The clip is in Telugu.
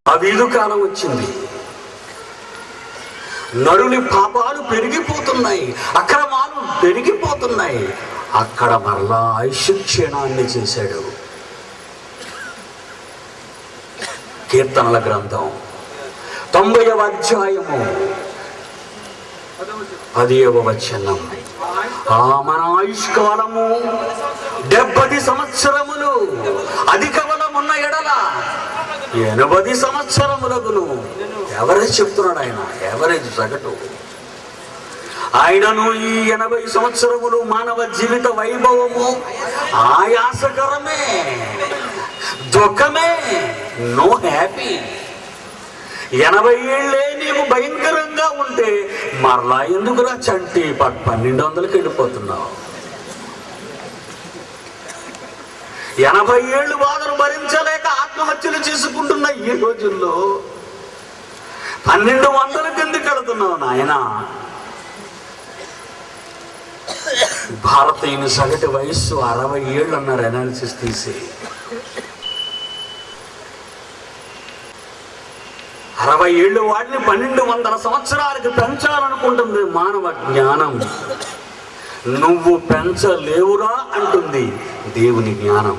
దావీదు కాలం వచ్చింది. నరుని పాపాలు పెరిగిపోతున్నాయి, అక్రమాలు పెరిగిపోతున్నాయి. అక్కడ మరలా ఆయుష్క్షీణాన్ని చేశాడు. కీర్తనల గ్రంథం 90వ అధ్యాయము 10వ వచనం. మన ఆయుష్కాలము 70 సంవత్సరములు, అధిక బలమున్న ఎడల 80 సంవత్సరములగును. ఎవరేజ్ చెప్తున్నాడు ఆయన, ఎవరేజ్ సగటు. ఆయనను ఈ 80 సంవత్సరములు మానవ జీవిత వైభవము ఆయాసకరమే, దుఃఖమే, నో హ్యాపీ. 80 ఏళ్ళే నీవు భయంకరంగా ఉంటే మరలా ఎందుకురా చంటి 1200కి వెళ్ళిపోతున్నావు? 80 ఏళ్ళు బాధను భరించలేక ఆత్మహత్యలు చేసుకుంటున్న ఈ రోజుల్లో 1200కి ఎందుకు వెళుతున్నావు నాయన? భారతీయుని సగటు వయస్సు 60 ఏళ్ళు అన్నారు అనాలిసిస్ తీసి. 60 ఏళ్ళు వాడిని 1200 సంవత్సరాలకు పెంచాలనుకుంటుంది మానవ జ్ఞానం. నువ్వు పెంచలేవురా అంటుంది దేవుని జ్ఞానం.